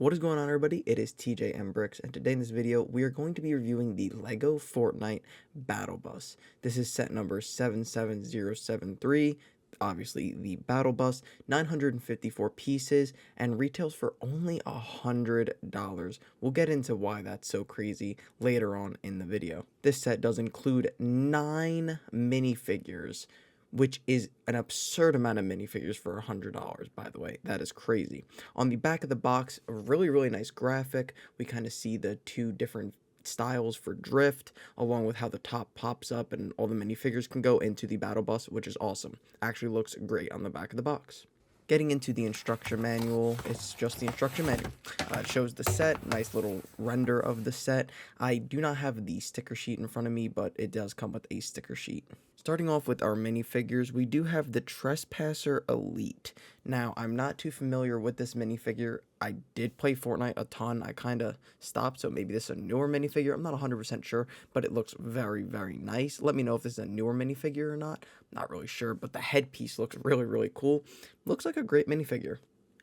What is going on, everybody? It is TJ M Bricks, and today in this video we are going to be reviewing the LEGO Fortnite Battle Bus. This is set number 77073, obviously the Battle Bus, 954 pieces, and retails for only $100. We'll get into why that's so crazy later on in the video. This set does include 9 minifigures, which is an absurd amount of minifigures for $100, by the way. That is crazy. On the back of the box, a really nice graphic. We kind of see the two different styles for drift, along with how the top pops up and all the minifigures can go into the battle bus, which is awesome. Actually looks great on the back of the box. Getting into the instruction manual, it's just the instruction manual. It shows the set, nice little render of the set. I do not have the sticker sheet in front of me, but it does come with a sticker sheet. Starting off with our minifigures, we do have the Trespasser Elite. Now, I'm not too familiar with this minifigure. I did play Fortnite a ton. I kind of stopped, so maybe this is a newer minifigure. I'm not 100% sure, but it looks very nice. Let me know if this is a newer minifigure or not. Not really sure, but the headpiece looks really cool. Looks like a great minifigure.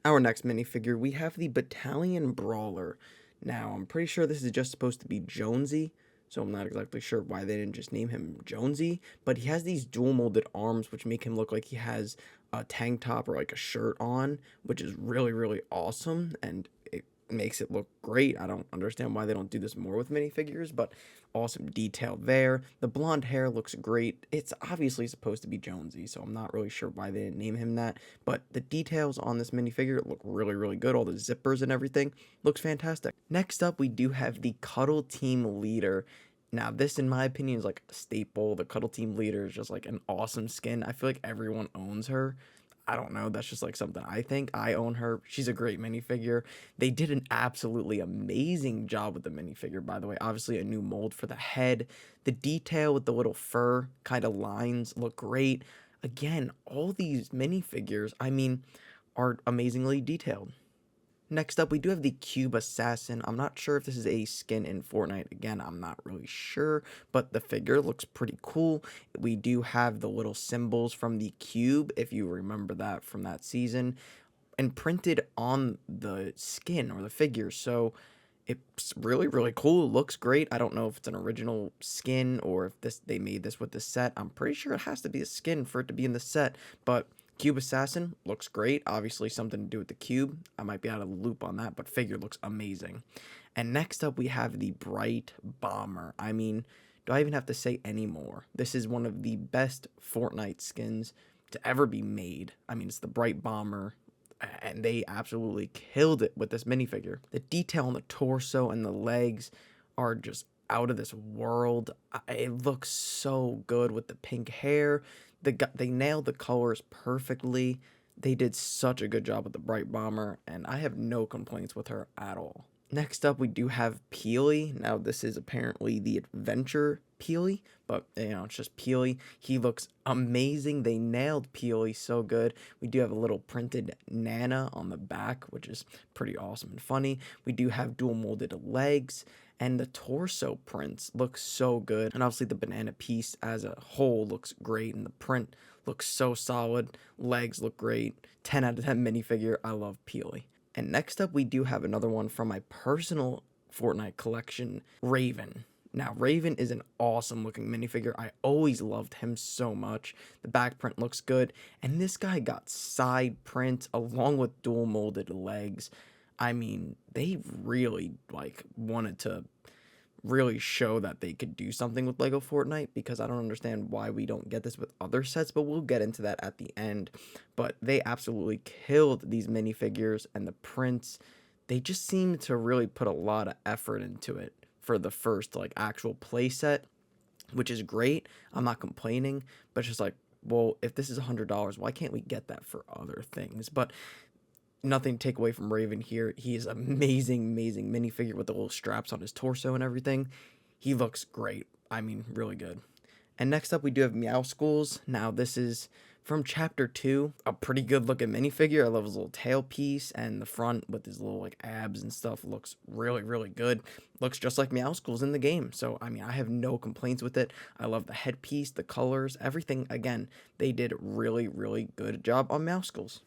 Our next minifigure, we have the Battalion Brawler. Now, I'm pretty sure this is just supposed to be Jonesy, so I'm not exactly sure why they didn't just name him Jonesy, but he has these dual molded arms, which make him look like he has a tank top or like a shirt on, which is really awesome, and it makes it look great. I don't understand why they don't do this more with minifigures, but awesome detail there. The blonde hair looks great. It's obviously supposed to be Jonesy, so I'm not really sure why they didn't name him that, but the details on this minifigure look really good. All the zippers and everything looks fantastic. Next up, we do have the Cuddle Team Leader. Now, this, in my opinion, is like a staple. The Cuddle Team Leader is just like an awesome skin. I feel like everyone owns her. I don't know, that's just like something I think. I own her. She's a great minifigure. They did an absolutely amazing job with the minifigure, by the way. Obviously, a new mold for the head. The detail with the little fur kind of lines look great. Again, all these minifigures, I mean, are amazingly detailed. Next up, we do have the Cube Assassin. I'm not sure if this is a skin in Fortnite. Again, I'm not really sure, but the figure looks pretty cool. We do have the little symbols from the cube, if you remember that from that season, and printed on the skin or the figure. So it's really cool. It looks great. I don't know if it's an original skin or if they made this with the set. I'm pretty sure it has to be a skin for it to be in the set, but Cube Assassin looks great. Obviously something to do with the cube. I might be out of the loop on that, but figure looks amazing. And next up, we have the Bright Bomber. I mean, do I even have to say any more? This is one of the best Fortnite skins to ever be made. I mean, it's the Bright Bomber, and they absolutely killed it with this minifigure. The detail on the torso and the legs are just out of this world. It looks so good with the pink hair. They nailed the colors perfectly. They did such a good job with the Bright Bomber, and I have no complaints with her at all. Next up, we do have Peely. Now, this is apparently the Adventure Peely, but, it's just Peely. He looks amazing. They nailed Peely so good. We do have a little printed Nana on the back, which is pretty awesome and funny. We do have dual molded legs, and the torso prints look so good. And obviously the banana piece as a whole looks great, and the print looks so solid. Legs look great. 10 out of 10 minifigure. I love Peely. And next up, we do have another one from my personal Fortnite collection, Raven. Now, Raven is an awesome looking minifigure. I always loved him so much. The back print looks good, and this guy got side print along with dual molded legs. I mean, they really wanted to really show that they could do something with LEGO Fortnite, because I don't understand why we don't get this with other sets, but we'll get into that at the end. But they absolutely killed these minifigures, and the prints, they just seem to really put a lot of effort into it for the first actual play set, which is great. I'm not complaining, but it's just like, well, if this is $100, why can't we get that for other things? But nothing to take away from Raven here. He is amazing minifigure with the little straps on his torso and everything. He looks great. I mean, really good. And next up, we do have Meowscles. Now, this is from Chapter 2. A pretty good looking minifigure. I love his little tail piece, and the front with his little abs and stuff looks really good. Looks just like Meowscles in the game. So, I mean, I have no complaints with it. I love the headpiece, the colors, everything. Again, they did really good job on Meowscles.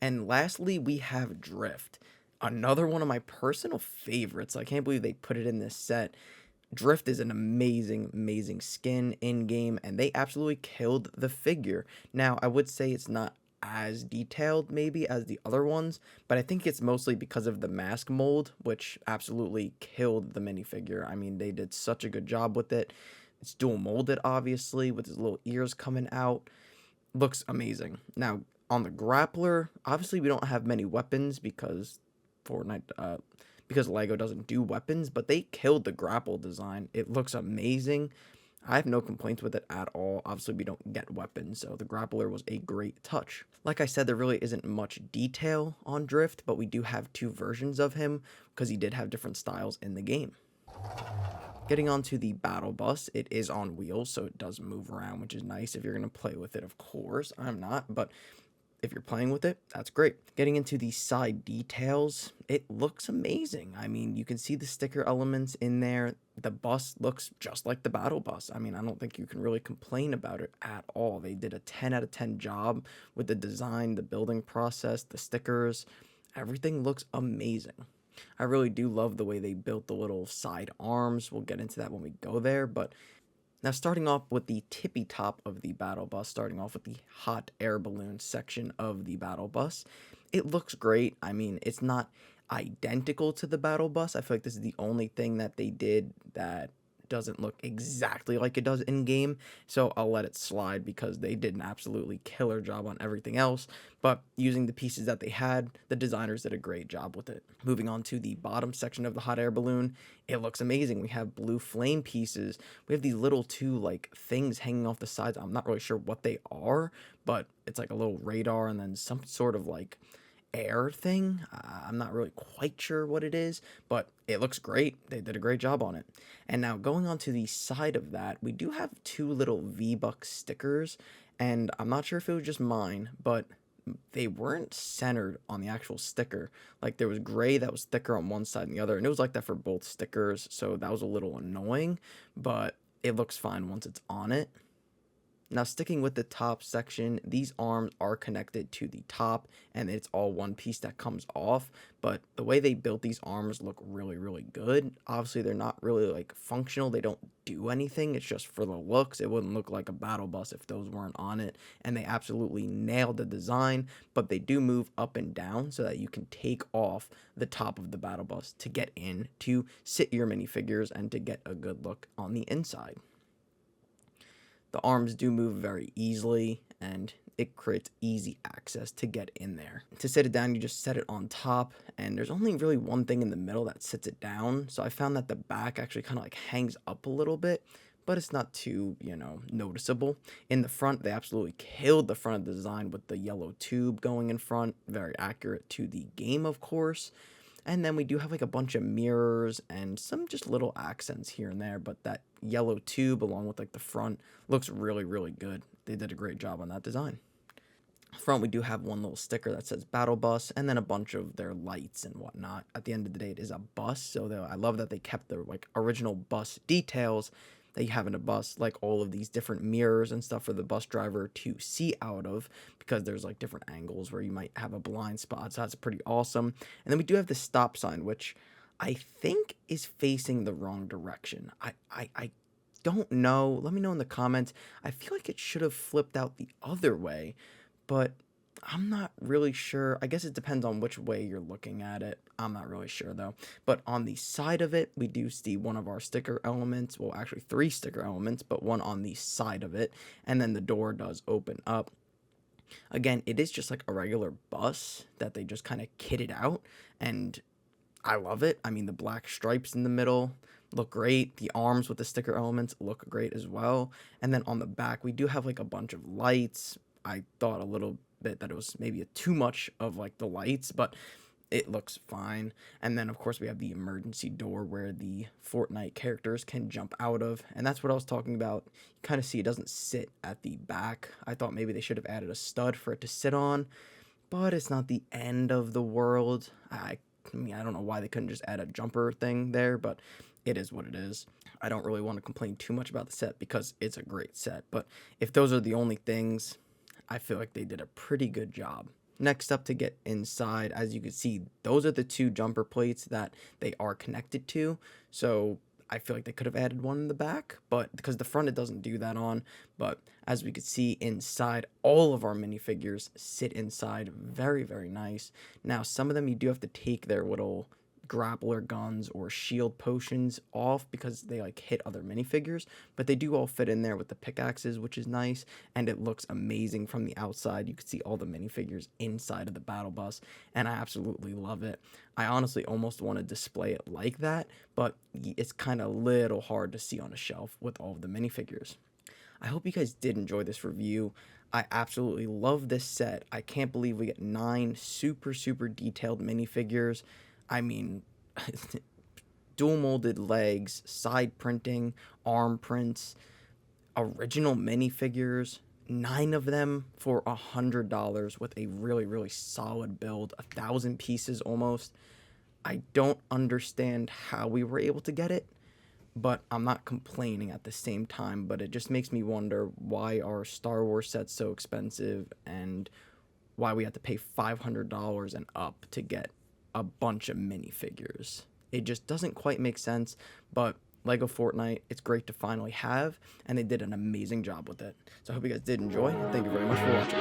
And lastly, we have Drift. Another one of my personal favorites. I can't believe they put it in this set. Drift is an amazing, amazing skin in game, and they absolutely killed the figure. Now, I would say it's not as detailed maybe as the other ones, but I think it's mostly because of the mask mold, which absolutely killed the minifigure. I mean, they did such a good job with it. It's dual molded, obviously, with his little ears coming out. Looks amazing. Now, on the grappler, obviously we don't have many weapons because LEGO doesn't do weapons, but they killed the grapple design. It looks amazing. I have no complaints with it at all. Obviously, we don't get weapons, so the grappler was a great touch. Like I said, there really isn't much detail on Drift, but we do have two versions of him because he did have different styles in the game. Getting onto the battle bus, it is on wheels, so it does move around, which is nice if you're going to play with it, of course. I'm not, but if you're playing with it, that's great. Getting into the side details, it looks amazing. I mean, you can see the sticker elements in there. The bus looks just like the battle bus. I mean, I don't think you can really complain about it at all. They did a 10 out of 10 job with the design, the building process, the stickers. Everything looks amazing. I really do love the way they built the little side arms. We'll get into that when we go there, but now starting off with the tippy top of the battle bus, starting off with the hot air balloon section of the battle bus, it looks great. I mean, it's not identical to the battle bus. I feel like this is the only thing that they did that doesn't look exactly like it does in game, so I'll let it slide because they did an absolutely killer job on everything else. But using the pieces that they had, the designers did a great job with it. Moving on to the bottom section of the hot air balloon, it looks amazing. We have blue flame pieces. We have these little two like things hanging off the sides. I'm not really sure what they are, but it's like a little radar and then some sort of like air thing. I'm not really quite sure what it is, but it looks great. They did a great job on it. And now going on to the side of that, we do have two little V-Buck stickers, and I'm not sure if it was just mine, but they weren't centered on the actual sticker. Like there was gray that was thicker on one side and the other, and it was like that for both stickers, so that was a little annoying, but it looks fine once it's on it. Now sticking with the top section, these arms are connected to the top and it's all one piece that comes off, but the way they built these arms look really, really good. Obviously they're not really like functional, they don't do anything, it's just for the looks. It wouldn't look like a battle bus if those weren't on it, and they absolutely nailed the design, but they do move up and down so that you can take off the top of the battle bus to get in, to sit your minifigures, and to get a good look on the inside. The arms do move very easily, and it creates easy access to get in there. To sit it down, you just set it on top, and there's only really one thing in the middle that sits it down, so I found that the back actually kind of like hangs up a little bit, but it's not too, noticeable. In the front, they absolutely killed the front of the design with the yellow tube going in front, very accurate to the game, of course. And then we do have like a bunch of mirrors and some just little accents here and there, but that yellow tube along with like the front looks really, really good. They did a great job on that design. Front, we do have one little sticker that says Battle Bus, and then a bunch of their lights and whatnot. At the end of the day, it is a bus, so I love that they kept the like original bus details that you have in a bus, like all of these different mirrors and stuff for the bus driver to see out of, because there's like different angles where you might have a blind spot, so that's pretty awesome. And then we do have the stop sign, which I think is facing the wrong direction. I don't know. Let me know in the comments. I feel like it should have flipped out the other way, but I'm not really sure. I guess it depends on which way you're looking at it. I'm not really sure though. But on the side of it, we do see one of our sticker elements. Well, actually three sticker elements, but one on the side of it. And then the door does open up. Again, it is just like a regular bus that they just kind of kitted out. And I love it. I mean, the black stripes in the middle look great. The arms with the sticker elements look great as well. And then on the back, we do have like a bunch of lights. I thought a little bit that it was maybe too much of like the lights, but it looks fine. And then of course we have the emergency door where the Fortnite characters can jump out of, and that's what I was talking about. You kind of see it doesn't sit at the back. I thought maybe they should have added a stud for it to sit on, but it's not the end of the world. I mean, I don't know why they couldn't just add a jumper thing there, but it is what it is. I don't really want to complain too much about the set because it's a great set, but if those are the only things, I feel like they did a pretty good job. Next up, to get inside, as you can see, those are the two jumper plates that they are connected to. So I feel like they could have added one in the back, but because the front it doesn't do that on. But as we could see inside, all of our minifigures sit inside. Very, very nice. Now, some of them you do have to take their little grappler guns or shield potions off because they like hit other minifigures, but they do all fit in there with the pickaxes, which is nice, and it looks amazing from the outside. You can see all the minifigures inside of the battle bus, and I absolutely love it. I honestly almost want to display it like that, but it's kind of a little hard to see on a shelf with all of the minifigures. I hope you guys did enjoy this review. I absolutely love this set. I can't believe we get 9 super, super detailed minifigures. I mean, dual molded legs, side printing, arm prints, original minifigures, 9 of them for $100 with a really, really solid build, 1,000 pieces almost. I don't understand how we were able to get it, but I'm not complaining at the same time. But it just makes me wonder why are Star Wars sets so expensive and why we had to pay $500 and up to get a bunch of minifigures. It just doesn't quite make sense, but LEGO Fortnite, it's great to finally have, and they did an amazing job with it. So I hope you guys did enjoy. Thank you very much for watching.